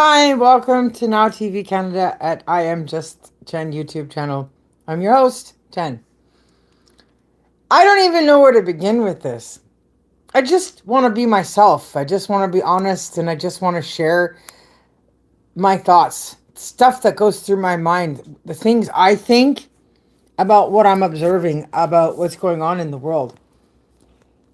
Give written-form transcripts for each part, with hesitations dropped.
Hi, welcome to Now TV Canada at I Am Just Jen YouTube channel. I'm your host, Jen. I don't even know where to begin with this. I just want to be myself. I just want to be honest and I just want to share my thoughts, stuff that goes through my mind, the things I think about what I'm observing, about what's going on in the world.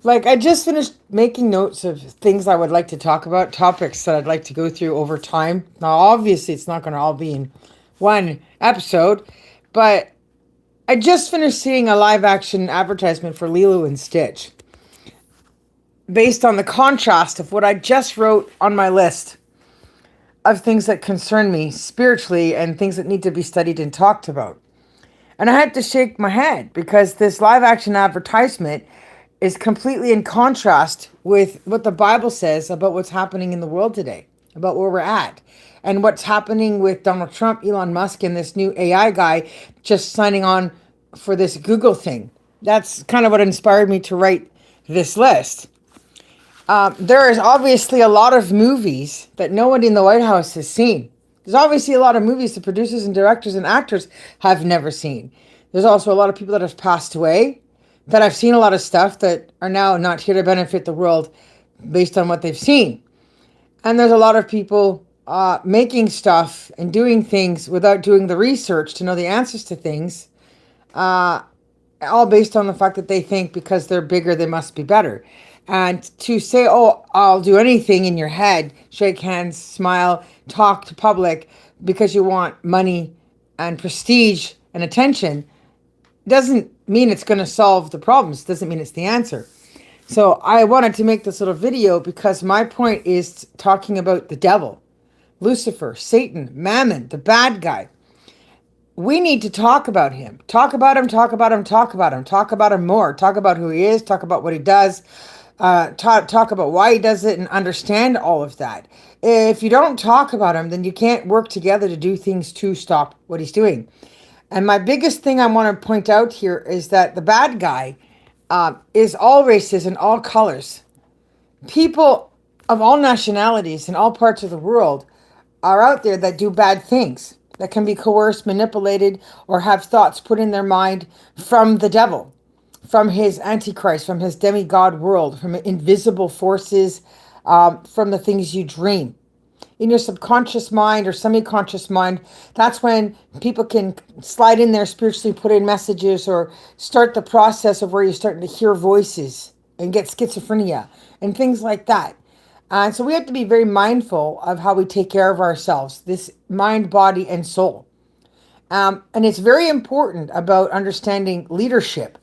Like, I just finished making notes of things I would like to talk about, topics that I'd like to go through over time. Now, obviously, it's not going to all be in one episode, but I just finished seeing a live action advertisement for Lilo and Stitch based on the contrast of what I just wrote on my list of things that concern me spiritually and things that need to be studied and talked about. And I had to shake my head because this live action advertisement is completely in contrast with what the Bible says about what's happening in the world today, about where we're at, and what's happening with Donald Trump, Elon Musk, and this new AI guy just signing on for this Google thing. That's kind of what inspired me to write this list. There is obviously a lot of movies that no one in the White House has seen. There's obviously a lot of movies the producers and directors and actors have never seen. There's also a lot of people that have passed away that I've seen a lot of stuff that are now not here to benefit the world based on what they've seen. And there's a lot of people making stuff and doing things without doing the research to know the answers to things, all based on the fact that they think because they're bigger, they must be better. And to say, oh, I'll do anything in your head, shake hands, smile, talk to public because you want money and prestige and attention doesn't mean it's going to solve the problems. Doesn't mean it's the answer. So I wanted to make this little video because my point is talking about the devil, Lucifer, Satan, Mammon, the bad guy. We need to talk about him. Talk about him, talk about him, talk about him, talk about him more. Talk about who he is, talk about what he does, talk about why he does it and understand all of that. If you don't talk about him, then you can't work together to do things to stop what he's doing. And my biggest thing I want to point out here is that the bad guy is all races and all colors. People of all nationalities in all parts of the world are out there that do bad things, that can be coerced, manipulated, or have thoughts put in their mind from the devil, from his antichrist, from his demigod world, from invisible forces, from the things you dream in your subconscious mind or semi-conscious mind. That's when people can slide in there spiritually, put in messages, or start the process of where you're starting to hear voices and get schizophrenia and things like that. And so we have to be very mindful of how we take care of ourselves, this mind, body, and soul. And it's very important about understanding leadership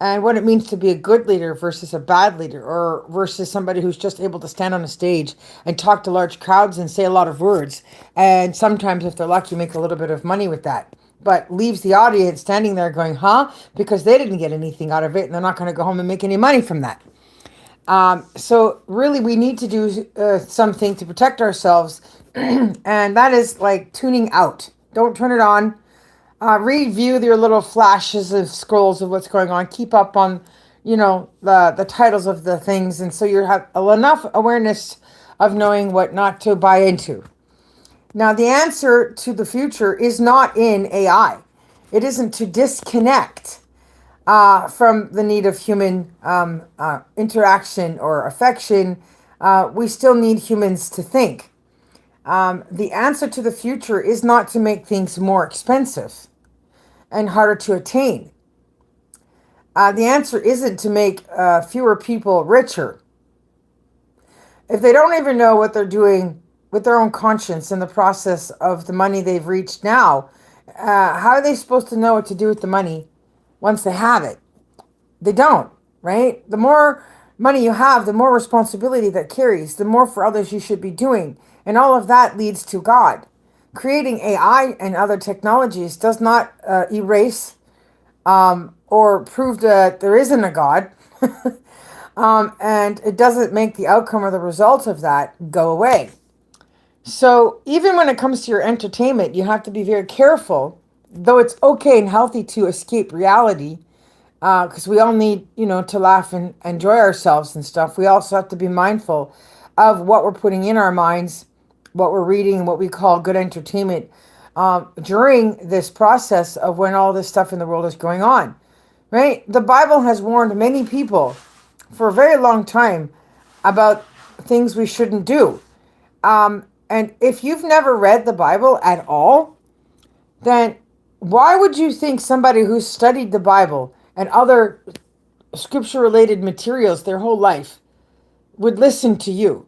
and what it means to be a good leader versus a bad leader, or versus somebody who's just able to stand on a stage and talk to large crowds and say a lot of words. And sometimes, if they're lucky, make a little bit of money with that, but leaves the audience standing there going, huh? Because they didn't get anything out of it and they're not going to go home and make any money from that. So really, we need to do something to protect ourselves. And that is like tuning out. Don't turn it on. Review your little flashes of scrolls of what's going on. Keep up on, the titles of the things, and so you have enough awareness of knowing what not to buy into. Now, the answer to the future is not in AI. It isn't to disconnect from the need of human interaction or affection. We still need humans to think. The answer to the future is not to make things more expensive and harder to attain. The answer isn't to make fewer people richer. If they don't even know what they're doing with their own conscience in the process of the money they've reached now, how are they supposed to know what to do with the money once they have it? They don't, right? The more money you have, the more responsibility that carries, the more for others you should be doing. And all of that leads to God. Creating AI and other technologies does not erase or prove that there isn't a God. And it doesn't make the outcome or the result of that go away. So even when it comes to your entertainment, you have to be very careful, though it's okay and healthy to escape reality, because we all need, to laugh and enjoy ourselves and stuff. We also have to be mindful of what we're putting in our minds what we're reading, what we call good entertainment during this process of when all this stuff in the world is going on, right? The Bible has warned many people for a very long time about things we shouldn't do. And if you've never read the Bible at all, then why would you think somebody who's studied the Bible and other scripture related materials their whole life would listen to you?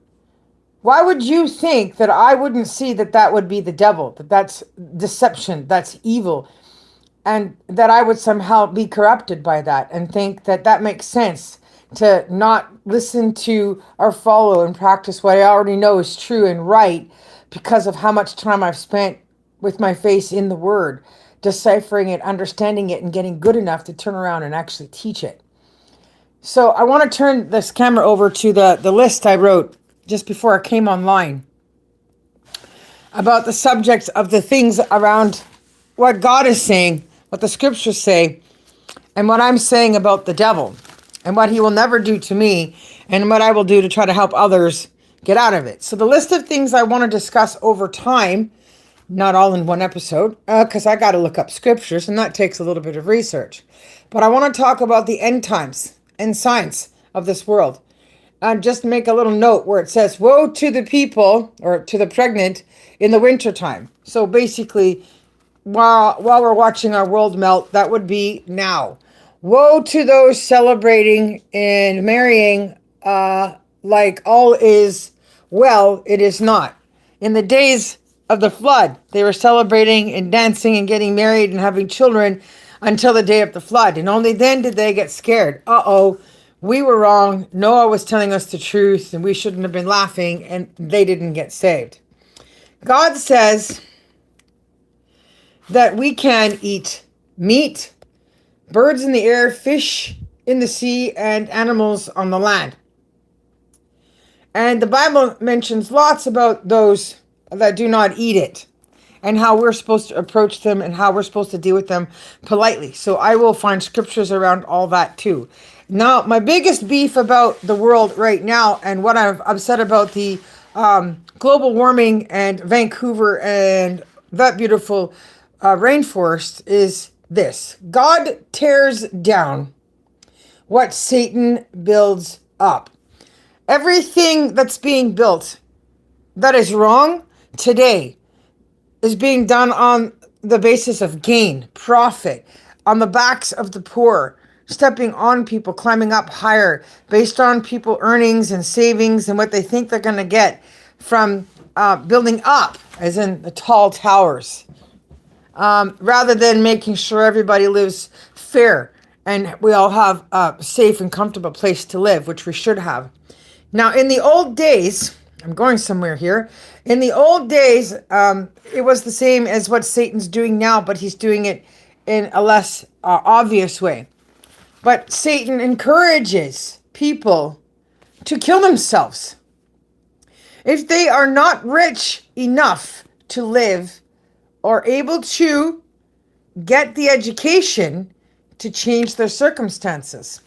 Why would you think that I wouldn't see that that would be the devil, that that's deception, that's evil, and that I would somehow be corrupted by that and think that that makes sense to not listen to or follow and practice what I already know is true and right because of how much time I've spent with my face in the Word, deciphering it, understanding it, and getting good enough to turn around and actually teach it. So I want to turn this camera over to the list I wrote just before I came online about the subjects of the things around what God is saying, what the scriptures say, and what I'm saying about the devil, and what he will never do to me, and what I will do to try to help others get out of it. So the list of things I want to discuss over time, not all in one episode, because I got to look up scriptures, and that takes a little bit of research. But I want to talk about the end times and signs of this world. And just make a little note where it says, woe to the people, or to the pregnant, in the wintertime. So basically, while we're watching our world melt, that would be now. Woe to those celebrating and marrying like all is well, it is not. In the days of the flood, they were celebrating and dancing and getting married and having children until the day of the flood. And only then did they get scared. Uh-oh, we were wrong. Noah was telling us the truth and we shouldn't have been laughing, and they didn't get saved. God says that we can eat meat, birds in the air, fish in the sea, and animals on the land. And the Bible mentions lots about those that do not eat it and how we're supposed to approach them and how we're supposed to deal with them politely. So I will find scriptures around all that too. Now, my biggest beef about the world right now and what I'm upset about the global warming and Vancouver and that beautiful rainforest is this. God tears down what Satan builds up. Everything that's being built that is wrong today is being done on the basis of gain, profit, on the backs of the poor, stepping on people, climbing up higher, based on people earnings and savings and what they think they're going to get from building up, as in the tall towers, rather than making sure everybody lives fair and we all have a safe and comfortable place to live, which we should have. Now, in the old days, I'm going somewhere here. In the old days, it was the same as what Satan's doing now, but he's doing it in a less obvious way. But Satan encourages people to kill themselves if they are not rich enough to live or able to get the education to change their circumstances.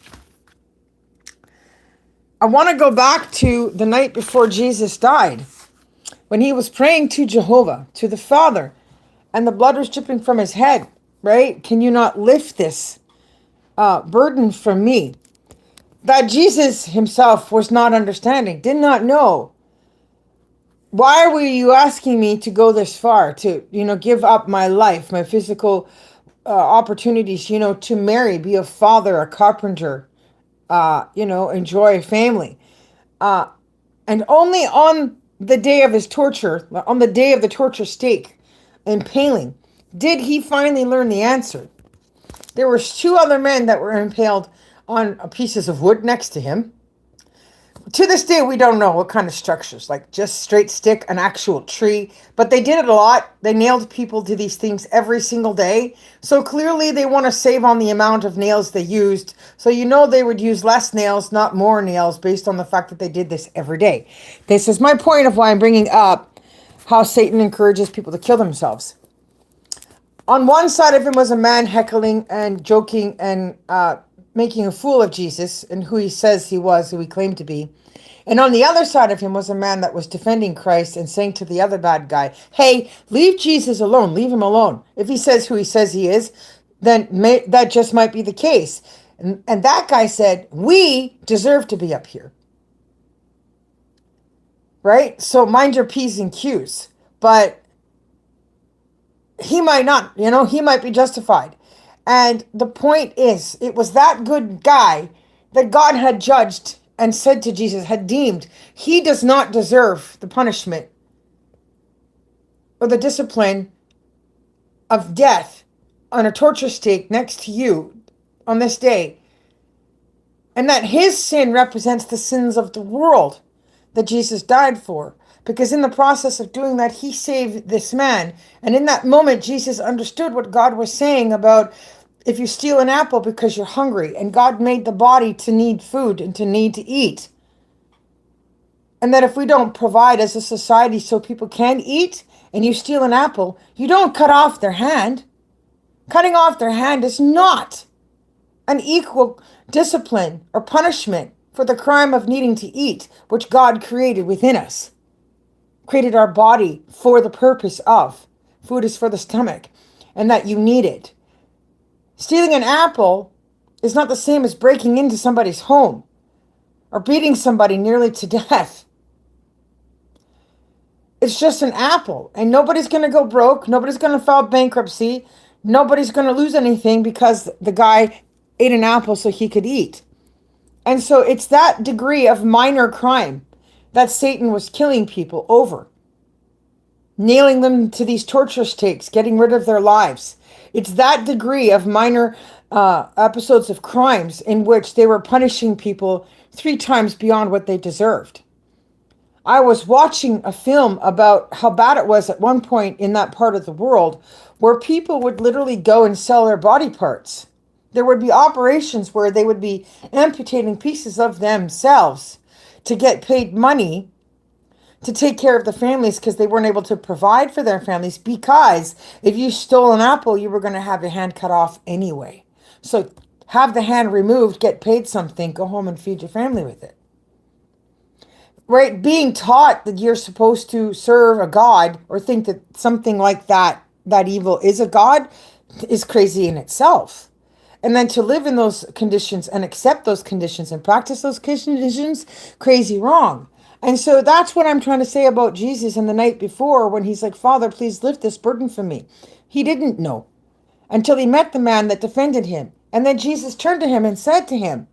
I want to go back to the night before Jesus died, when he was praying to Jehovah, to the Father, and the blood was dripping from his head, right? Can you not lift this burden from me? That Jesus himself was not understanding, did not know. Why were you asking me to go this far, to, give up my life, my physical opportunities, to marry, be a father, a carpenter, enjoy a family. And only on the day of his torture, on the day of the torture stake, impaling, did he finally learn the answer. There were two other men that were impaled on pieces of wood next to him. To this day, we don't know what kind of structures, like just straight stick, an actual tree, but they did it a lot. They nailed people to these things every single day. So clearly they want to save on the amount of nails they used. So they would use less nails, not more nails, based on the fact that they did this every day. This is my point of why I'm bringing up how Satan encourages people to kill themselves. On one side of him was a man heckling and joking and making a fool of Jesus and who he says he was, who he claimed to be. And on the other side of him was a man that was defending Christ and saying to the other bad guy, hey, leave Jesus alone. Leave him alone. If he says who he says he is, then that just might be the case. And that guy said, we deserve to be up here. Right? So mind your P's and Q's. But he might not, he might be justified. And the point is, it was that good guy that God had judged and said to Jesus, had deemed, he does not deserve the punishment or the discipline of death on a torture stake next to you on this day. And that his sin represents the sins of the world that Jesus died for. Because in the process of doing that, he saved this man. And in that moment, Jesus understood what God was saying about if you steal an apple because you're hungry, and God made the body to need food and to need to eat. And that if we don't provide as a society so people can eat, and you steal an apple, you don't cut off their hand. Cutting off their hand is not an equal discipline or punishment for the crime of needing to eat, which God created within us. Created our body for the purpose of. Food is for the stomach, and that you need it. Stealing an apple is not the same as breaking into somebody's home or beating somebody nearly to death. It's just an apple, and nobody's going to go broke. Nobody's going to file bankruptcy. Nobody's going to lose anything because the guy ate an apple so he could eat. And so it's that degree of minor crime that Satan was killing people over, nailing them to these torture stakes, getting rid of their lives. It's that degree of minor episodes of crimes in which they were punishing people 3 times beyond what they deserved. I was watching a film about how bad it was at one point in that part of the world where people would literally go and sell their body parts. There would be operations where they would be amputating pieces of themselves to get paid money to take care of the families because they weren't able to provide for their families, because if you stole an apple, you were going to have your hand cut off anyway. So have the hand removed, get paid something, go home and feed your family with it. Right? Being taught that you're supposed to serve a God or think that something like that evil is a God is crazy in itself. And then to live in those conditions and accept those conditions and practice those conditions, crazy wrong. And so that's what I'm trying to say about Jesus in the night before when he's like, Father, please lift this burden from me. He didn't know until he met the man that defended him. And then Jesus turned to him and said to him,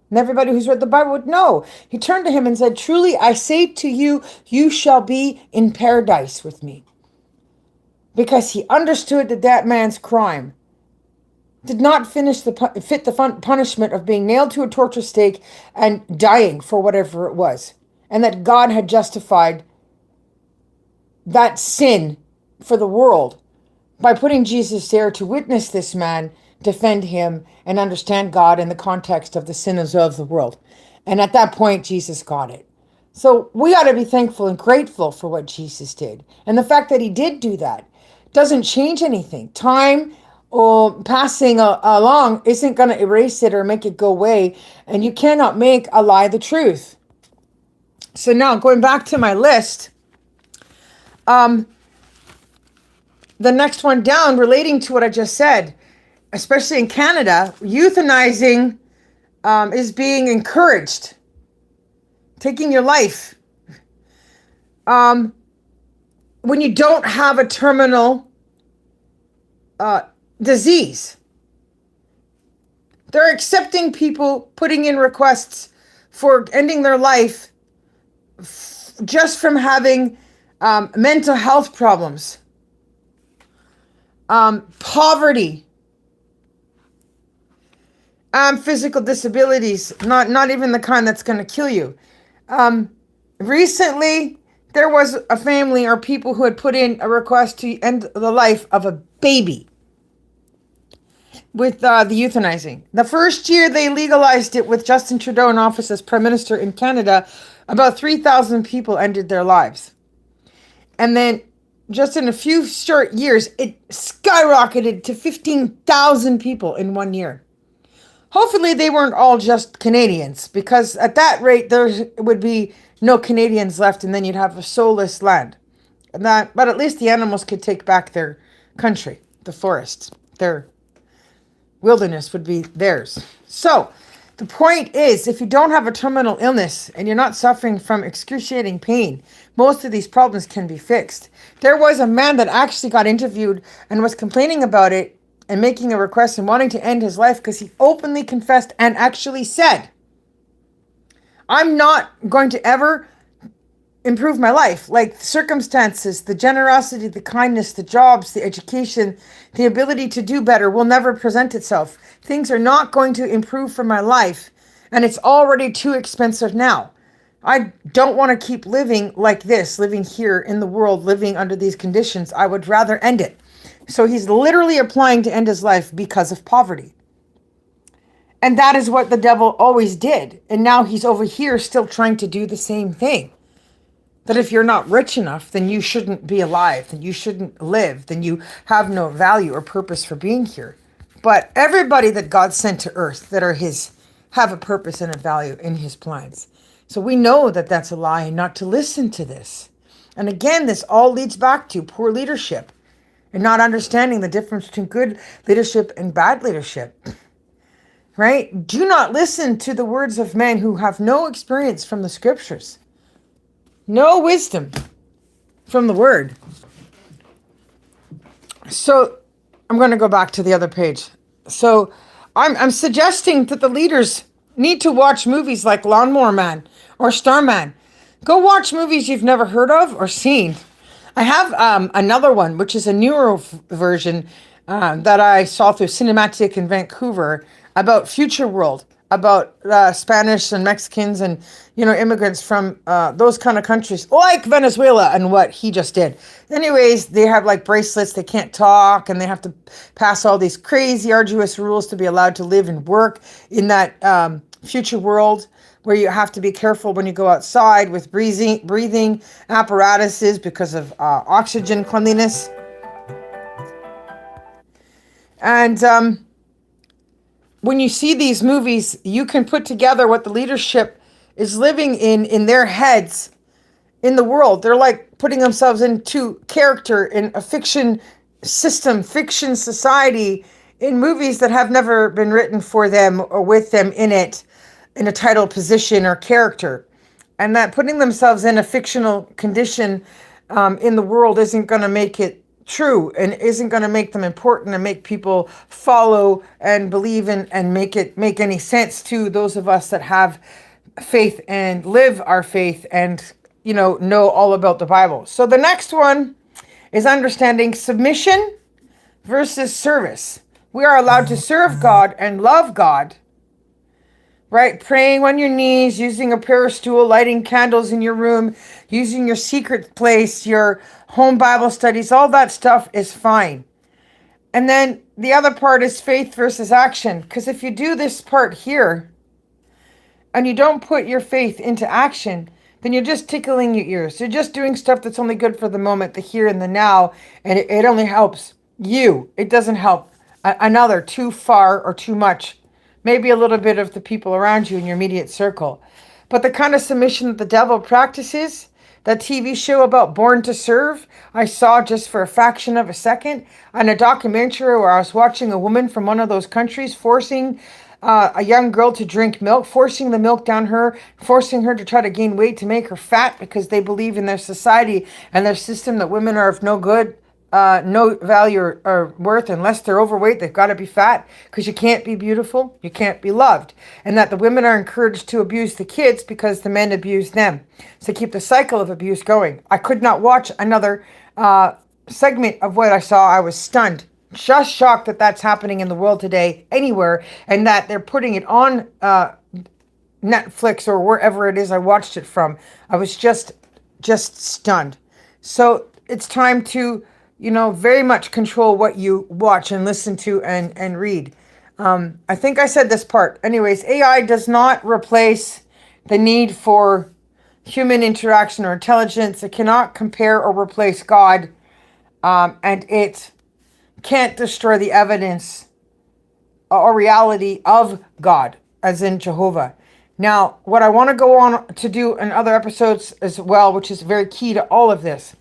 and everybody who's read the Bible would know, he turned to him and said, truly, I say to you, you shall be in paradise with me. Because he understood that that man's crime did not fit the punishment of being nailed to a torture stake and dying for whatever it was. And that God had justified that sin for the world by putting Jesus there to witness this man, defend him, and understand God in the context of the sinners of the world. And at that point, Jesus got it. So we ought to be thankful and grateful for what Jesus did. And the fact that he did do that doesn't change anything. Time or passing along isn't going to erase it or make it go away. And you cannot make a lie the truth. So now going back to my list, the next one down relating to what I just said, especially in Canada, euthanizing is being encouraged. Taking your life. When you don't have a terminal disease. They're accepting people putting in requests for ending their life just from having mental health problems, poverty, physical disabilities, not even the kind that's going to kill you. Recently, there was a family or people who had put in a request to end the life of a baby with the euthanizing. The first year they legalized it with Justin Trudeau in office as Prime Minister in Canada, about 3,000 people ended their lives. And then just in a few short years, it skyrocketed to 15,000 people in 1 year. Hopefully they weren't all just Canadians, because at that rate there would be no Canadians left, and then you'd have a soulless land. And that, but at least the animals could take back their country, the forests, their wilderness would be theirs. So the point is, if you don't have a terminal illness and you're not suffering from excruciating pain, most of these problems can be fixed. There was a man that actually got interviewed and was complaining about it and making a request and wanting to end his life because he openly confessed and actually said, I'm not going to ever improve my life. Like the circumstances, the generosity, the kindness, the jobs, the education, the ability to do better will never present itself. Things are not going to improve for my life, and it's already too expensive now. I don't want to keep living like this, living here in the world, living under these conditions. I would rather end it. So he's literally applying to end his life because of poverty. And that is what the devil always did. And now he's over here still trying to do the same thing. That if you're not rich enough, then you shouldn't be alive, then you shouldn't live, then you have no value or purpose for being here. But everybody that God sent to earth that are his have a purpose and a value in his plans. So we know that that's a lie and not to listen to this. And again, this all leads back to poor leadership and not understanding the difference between good leadership and bad leadership. Right? Do not listen to the words of men who have no experience from the scriptures. No wisdom from the word. So I'm going to go back to the other page. So I'm suggesting that the leaders need to watch movies like Lawnmower Man or Starman. Go watch movies you've never heard of or seen. I have another one, which is a newer version that I saw through Cinematic in Vancouver about Future World, about Spanish and Mexicans and, immigrants from those kind of countries, like Venezuela and what he just did. Anyways, they have like bracelets, they can't talk, and they have to pass all these crazy, arduous rules to be allowed to live and work in that future world where you have to be careful when you go outside with breathing apparatuses because of oxygen cleanliness. And when you see these movies, you can put together what the leadership is living in their heads in the world. They're like putting themselves into character in a fiction system, fiction society, in movies that have never been written for them or with them in it, in a title position or character. And that putting themselves in a fictional condition in the world isn't going to make it true and isn't going to make them important and make people follow and believe in and make any sense to those of us that have faith and live our faith and know all about the Bible. So the next one is understanding submission versus service. We are allowed to serve God and love God, right? Praying on your knees, using a prayer stool, lighting candles in your room, using your secret place, your home Bible studies, all that stuff is fine. And then the other part is faith versus action. Because if you do this part here and you don't put your faith into action, then you're just tickling your ears. You're just doing stuff that's only good for the moment, the here and the now. And it only helps you. It doesn't help another too far or too much. Maybe a little bit of the people around you in your immediate circle. But the kind of submission that the devil practices, that TV show about Born to Serve, I saw just for a fraction of a second on a documentary where I was watching a woman from one of those countries forcing a young girl to drink milk, forcing the milk down her, forcing her to try to gain weight to make her fat because they believe in their society and their system that women are of no good, no value or worth unless they're overweight. They've got to be fat because you can't be beautiful, you can't be loved, and that the women are encouraged to abuse the kids because the men abuse them. So keep the cycle of abuse going. I could not watch another segment of what I saw. I was stunned, just shocked that that's happening in the world today anywhere, and that they're putting it on Netflix or wherever it is I watched it from. I was just stunned. So it's time to very much control what you watch and listen to and read. I think I said this part. Anyways, AI does not replace the need for human interaction or intelligence. It cannot compare or replace God. And it can't destroy the evidence or reality of God, as in Jehovah. Now, what I want to go on to do in other episodes as well, which is very key to all of this,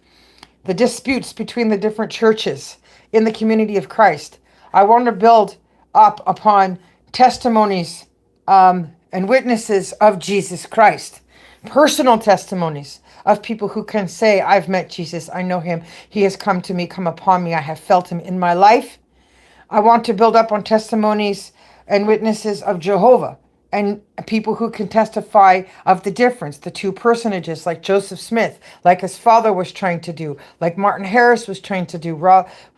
the disputes between the different churches in the community of Christ. I want to build up upon testimonies and witnesses of Jesus Christ, personal testimonies of people who can say, I've met Jesus, I know him, he has come to me, come upon me, I have felt him in my life. I want to build up on testimonies and witnesses of Jehovah and people who can testify of the difference, the two personages, like Joseph Smith, like his father was trying to do, like Martin Harris was trying to do,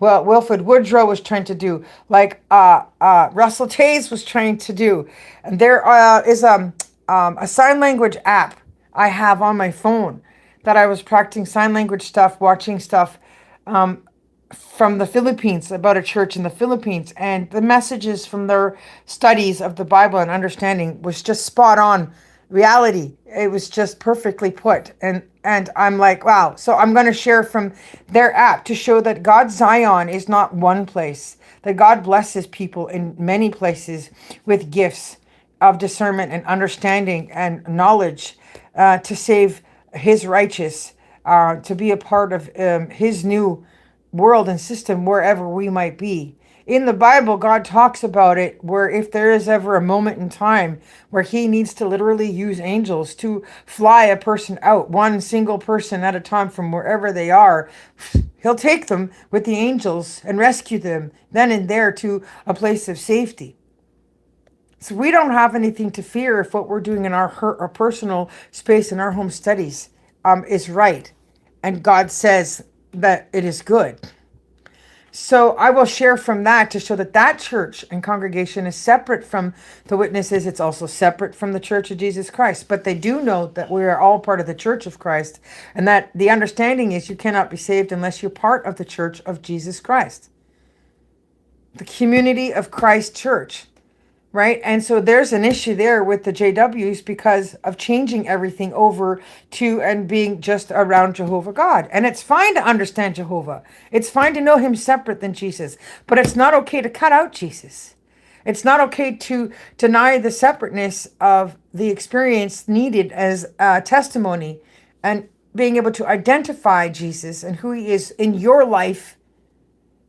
Wilford Woodrow was trying to do, like Russell Taze was trying to do. And there is a sign language app I have on my phone that I was practicing sign language stuff, watching stuff from the Philippines, about a church in the Philippines, and the messages from their studies of the Bible and understanding was just spot on reality. It was just perfectly put. And I'm like, wow. So I'm going to share from their app to show that God's Zion is not one place, that God blesses people in many places with gifts of discernment and understanding and knowledge to save his righteous, to be a part of his new world and system wherever we might be. In the Bible, God talks about it where if there is ever a moment in time where he needs to literally use angels to fly a person out, one single person at a time from wherever they are, he'll take them with the angels and rescue them then and there to a place of safety. So we don't have anything to fear if what we're doing in our personal space in our home studies is right. And God says that it is good. So I will share from that to show that that church and congregation is separate from the witnesses. It's also separate from the Church of Jesus Christ. But they do know that we are all part of the Church of Christ, and that the understanding is you cannot be saved unless you're part of the Church of Jesus Christ, the community of Christ Church. Right. And so there's an issue there with the JWs because of changing everything over to and being just around Jehovah God. And it's fine to understand Jehovah. It's fine to know him separate than Jesus. But it's not okay to cut out Jesus. It's not okay to deny the separateness of the experience needed as a testimony and being able to identify Jesus and who he is in your life,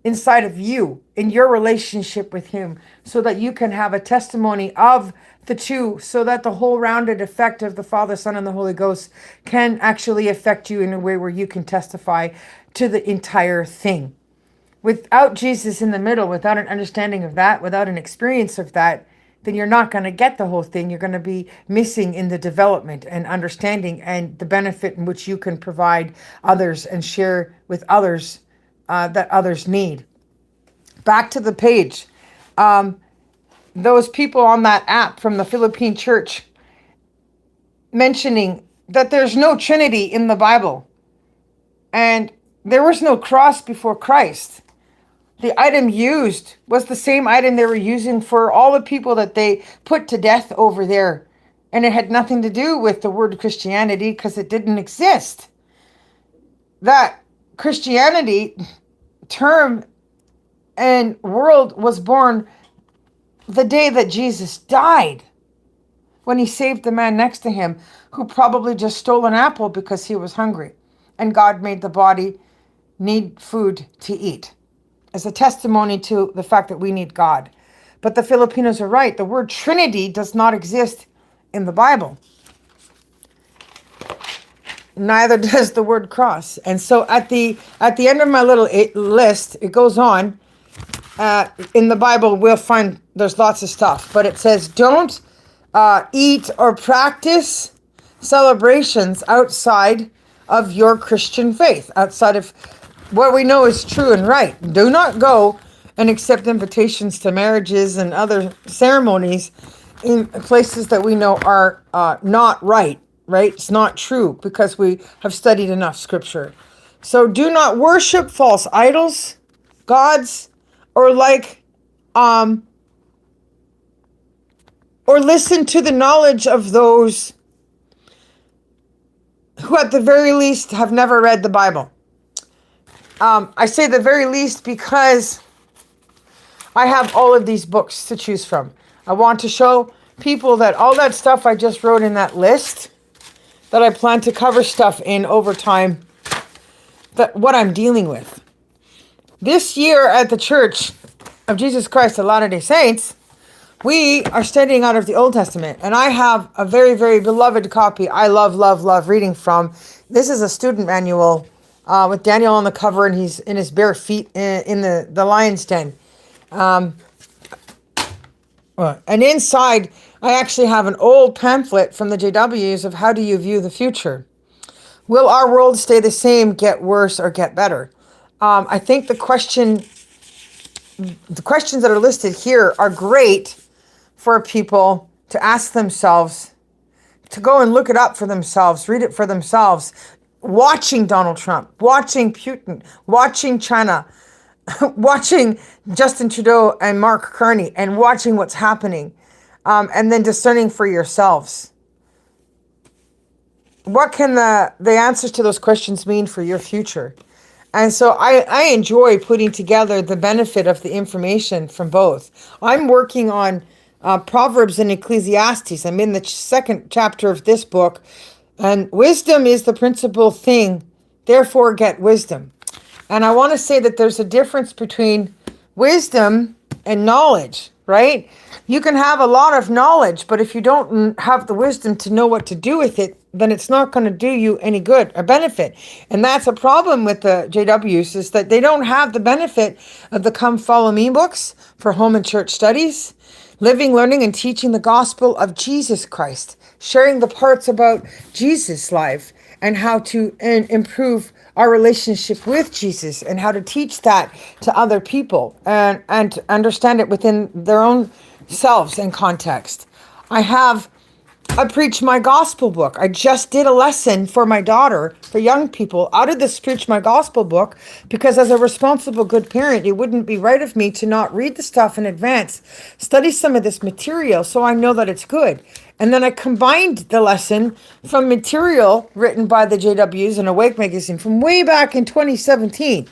inside of you, in your relationship with him, so that you can have a testimony of the two, so that the whole rounded effect of the Father, Son, and the Holy Ghost can actually affect you in a way where you can testify to the entire thing. Without Jesus in the middle, without an understanding of that, without an experience of that, then you're not going to get the whole thing. You're going to be missing in the development and understanding and the benefit in which you can provide others and share with others that others need. Back to the page. Those people on that app from the Philippine church mentioning that there's no Trinity in the Bible and there was no cross before Christ. The item used was the same item they were using for all the people that they put to death over there. And it had nothing to do with the word Christianity because it didn't exist. That Christianity term and world was born the day that Jesus died, when he saved the man next to him who probably just stole an apple because he was hungry. And God made the body need food to eat as a testimony to the fact that we need God. But the Filipinos are right. The word Trinity does not exist in the Bible. Neither does the word cross. And so at the end of my little list, it goes on. In the Bible, we'll find there's lots of stuff, but it says don't eat or practice celebrations outside of your Christian faith, outside of what we know is true and right. Do not go and accept invitations to marriages and other ceremonies in places that we know are not right. Right? It's not true because we have studied enough scripture. So do not worship false idols, gods, or or listen to the knowledge of those who at the very least have never read the Bible. I say the very least because I have all of these books to choose from. I want to show people that all that stuff I just wrote in that list, that I plan to cover stuff in over time, that what I'm dealing with. This year at the Church of Jesus Christ of Latter-day Saints, we are studying out of the Old Testament, and I have a very, very beloved copy I love, love, love reading from. This is a student manual with Daniel on the cover, and he's in his bare feet in the lion's den. And inside, I actually have an old pamphlet from the JWs of how do you view the future. Will our world stay the same, get worse, or get better? I think the questions that are listed here are great for people to ask themselves, to go and look it up for themselves, read it for themselves, watching Donald Trump, watching Putin, watching China, watching Justin Trudeau and Mark Carney, and watching what's happening, and then discerning for yourselves. What can the answers to those questions mean for your future? And so I enjoy putting together the benefit of the information from both. I'm working on Proverbs and Ecclesiastes. I'm in the second chapter of this book, and wisdom is the principal thing, therefore get wisdom. And I want to say that there's a difference between wisdom and knowledge, right? You can have a lot of knowledge, but if you don't have the wisdom to know what to do with it, then it's not going to do you any good or benefit. And that's a problem with the JWs, is that they don't have the benefit of the Come Follow Me books for home and church studies, living, learning, and teaching the gospel of Jesus Christ, sharing the parts about Jesus' life and how to improve our relationship with Jesus and how to teach that to other people and understand it within their own selves and context. I preach my gospel book. I just did a lesson for my daughter, for young people, out of this Preach My Gospel book, because as a responsible good parent, it wouldn't be right of me to not read the stuff in advance, study some of this material so I know that it's good. And then I combined the lesson from material written by the JWs in Awake magazine from way back in 2017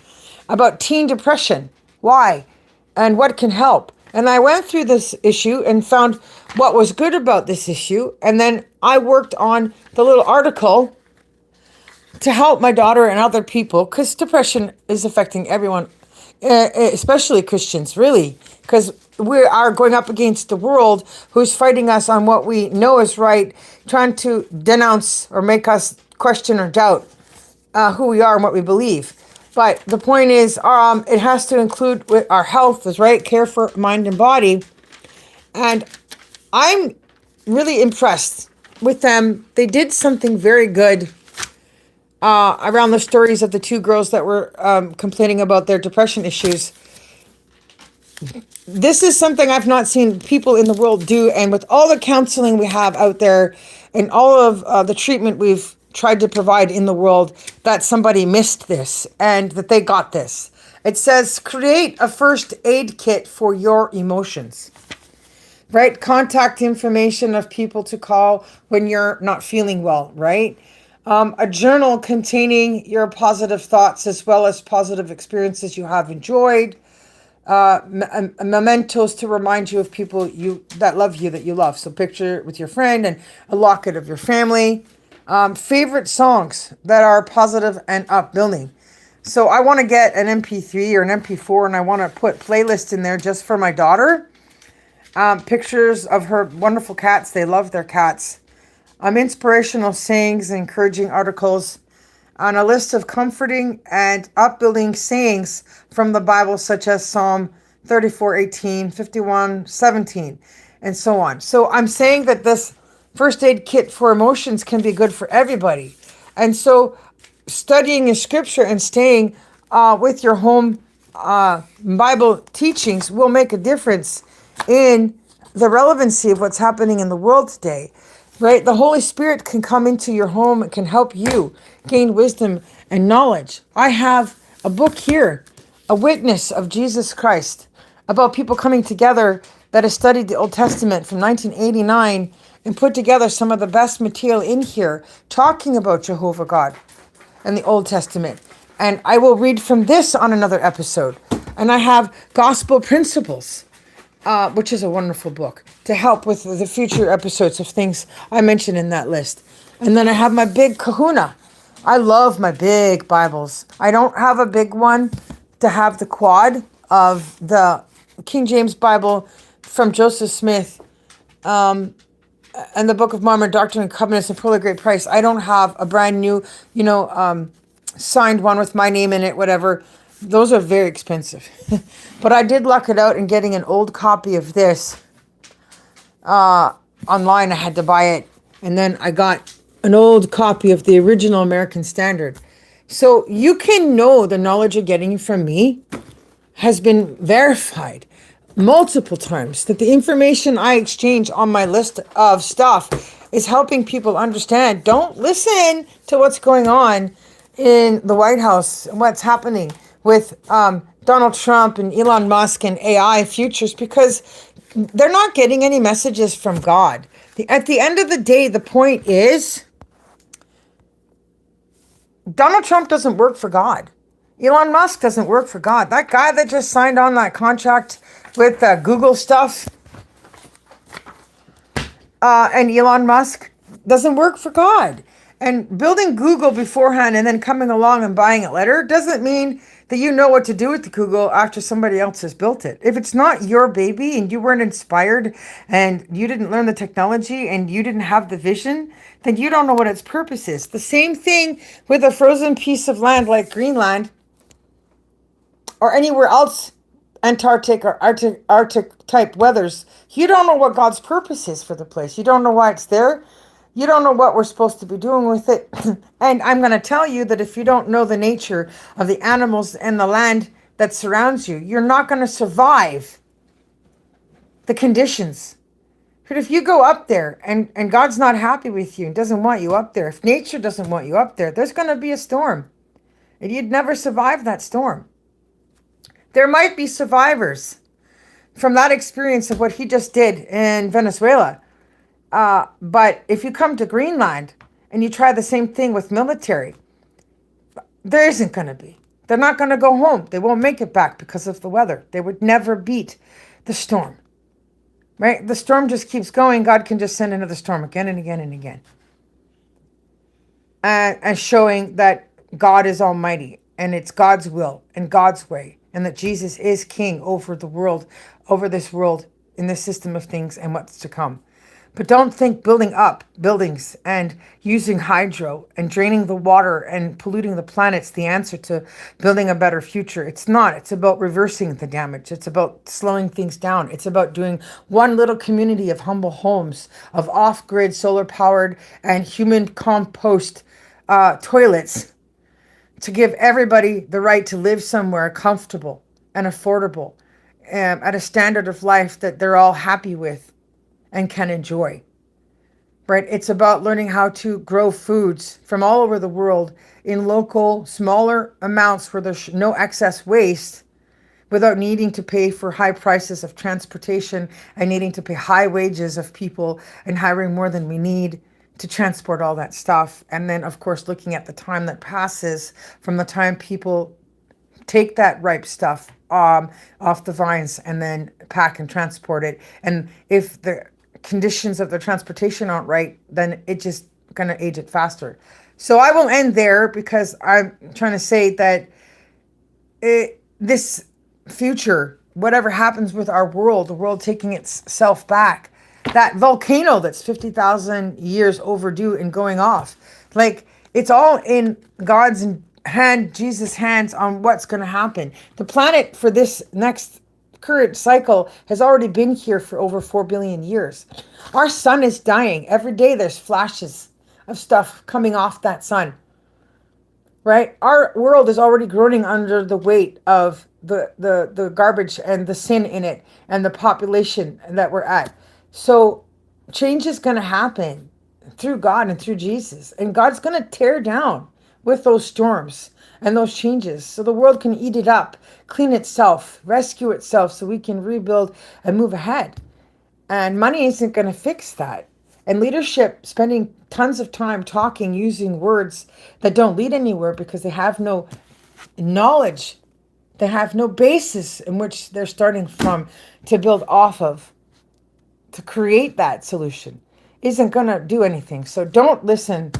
about teen depression, why, and what can help. And I went through this issue and found what was good about this issue. And then I worked on the little article to help my daughter and other people, because depression is affecting everyone, especially Christians, really, because we are going up against the world who's fighting us on what we know is right, trying to denounce or make us question or doubt who we are and what we believe. But the point is, it has to include with our health, is right, care for mind and body. And I'm really impressed with them. They did something very good around the stories of the two girls that were complaining about their depression issues. This is something I've not seen people in the world do. And with all the counseling we have out there and all of the treatment we've tried to provide in the world, that somebody missed this and that they got this. It says, create a first aid kit for your emotions, right? Contact information of people to call when you're not feeling well, right? A journal containing your positive thoughts as well as positive experiences you have enjoyed. Mementos to remind you of people that love you, that you love. So picture with your friend and a locket of your family. Favorite songs that are positive and upbuilding. So I want to get an MP3 or an MP4 and I want to put playlists in there just for my daughter. Pictures of her wonderful cats. They love their cats. Inspirational sayings, encouraging articles, on a list of comforting and upbuilding sayings from the Bible, such as Psalm 34:18, 51:17, and so on. So I'm saying that this first aid kit for emotions can be good for everybody. And so studying the scripture and staying with your home Bible teachings will make a difference in the relevancy of what's happening in the world today, right? The Holy Spirit can come into your home and can help you gain wisdom and knowledge. I have a book here, A Witness of Jesus Christ, about people coming together that has studied the Old Testament from 1989 and put together some of the best material in here talking about Jehovah God and the Old Testament. And I will read from this on another episode. And I have Gospel Principles, which is a wonderful book to help with the future episodes of things I mentioned in that list. And then I have my big kahuna. I love my big Bibles. I don't have a big one to have the quad of the King James Bible from Joseph Smith and the Book of Mormon, Doctrine and Covenants, and Pearl of Great Price. I don't have a brand new, signed one with my name in it, whatever. Those are very expensive. But I did luck it out in getting an old copy of this online. I had to buy it. And then I got an old copy of the original American Standard. So you can know the knowledge you're getting from me has been verified multiple times, that the information I exchange on my list of stuff is helping people understand. Don't listen to what's going on in the White House and what's happening with Donald Trump and Elon Musk and AI futures, because they're not getting any messages from God. At the end of the day, the point is Donald Trump doesn't work for God. Elon Musk doesn't work for God. That guy that just signed on that contract with Google stuff and Elon Musk doesn't work for God. And building Google beforehand and then coming along and buying it later doesn't mean that you know what to do with the Google after somebody else has built it. If it's not your baby and you weren't inspired and you didn't learn the technology and you didn't have the vision, then you don't know what its purpose is. The same thing with a frozen piece of land like Greenland or anywhere else, Antarctic or Arctic type weathers. You don't know what God's purpose is for the place. You don't know why it's there. You don't know what we're supposed to be doing with it. And I'm going to tell you that if you don't know the nature of the animals and the land that surrounds you, you're not going to survive the conditions. But if you go up there and God's not happy with you and doesn't want you up there, if nature doesn't want you up there, there's going to be a storm. And you'd never survive that storm. There might be survivors from that experience of what he just did in Venezuela. But if you come to Greenland and you try the same thing with military, there isn't going to be. They're not going to go home. They won't make it back because of the weather. They would never beat the storm. Right? The storm just keeps going. God can just send another storm again and again and again. And showing that God is almighty and it's God's will and God's way, and that Jesus is king over the world, over this world, in this system of things and what's to come. But don't think building up buildings and using hydro and draining the water and polluting the planet's the answer to building a better future. It's not. It's about reversing the damage. It's about slowing things down. It's about doing one little community of humble homes, of off-grid solar-powered and human compost toilets, to give everybody the right to live somewhere comfortable and affordable, at a standard of life that they're all happy with and can enjoy. Right? It's about learning how to grow foods from all over the world in local, smaller amounts where there's no excess waste, without needing to pay for high prices of transportation and needing to pay high wages of people and hiring more than we need to transport all that stuff. And then, of course, looking at the time that passes from the time people take that ripe stuff off the vines and then pack and transport it. And if the conditions of the transportation aren't right, then it just going to age it faster. So I will end there, because I'm trying to say that this future, whatever happens with our world, the world taking itself back, that volcano that's 50,000 years overdue and going off, like, it's all in God's hand, Jesus' hands on what's going to happen. The planet for this next current cycle has already been here for over 4 billion years. Our sun is dying. Every day there's flashes of stuff coming off that sun. Right? Our world is already groaning under the weight of the garbage and the sin in it and the population that we're at. So change is going to happen through God and through Jesus. And God's going to tear down with those storms and those changes, so the world can eat it up, clean itself, rescue itself, so we can rebuild and move ahead. And money isn't going to fix that. And leadership spending tons of time talking, using words that don't lead anywhere because they have no knowledge They have no basis in which they're starting from to build off of to create that solution. Isn't going to do anything. So don't listen.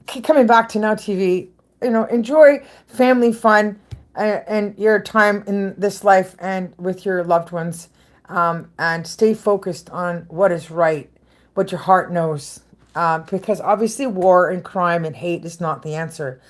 Keep coming back to Now TV. Enjoy family fun and your time in this life and with your loved ones, and stay focused on what is right, what your heart knows, because obviously war and crime and hate is not the answer.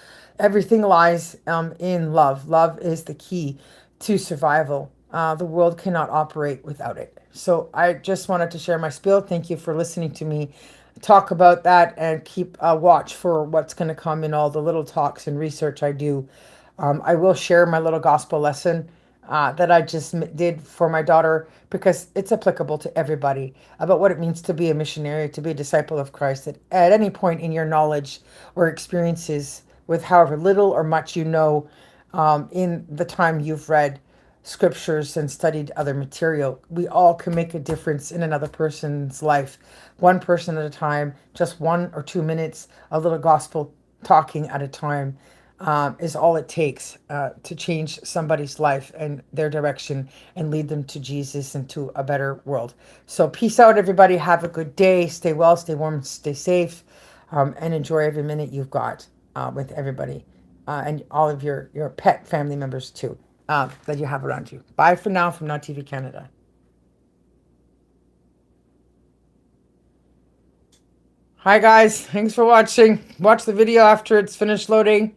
Everything lies in love. Love is the key to survival. The world cannot operate without it. So I just wanted to share my spiel. Thank you for listening to me talk about that, and keep a watch for what's going to come in all the little talks and research I do. I will share my little gospel lesson that I just did for my daughter, because it's applicable to everybody, about what it means to be a missionary, to be a disciple of Christ. At any point in your knowledge or experiences, with however little or much you know, in the time you've read scriptures and studied other material, we all can make a difference in another person's life, one person at a time. Just 1 or 2 minutes, a little gospel talking at a time, is all it takes to change somebody's life and their direction, and lead them to Jesus and to a better world. So peace out, everybody. Have a good day. Stay well, stay warm, stay safe, and enjoy every minute you've got with everybody, and all of your pet family members too, that you have around you. Bye for now from Now TV Canada. Hi guys, thanks for watching. Watch the video after it's finished loading.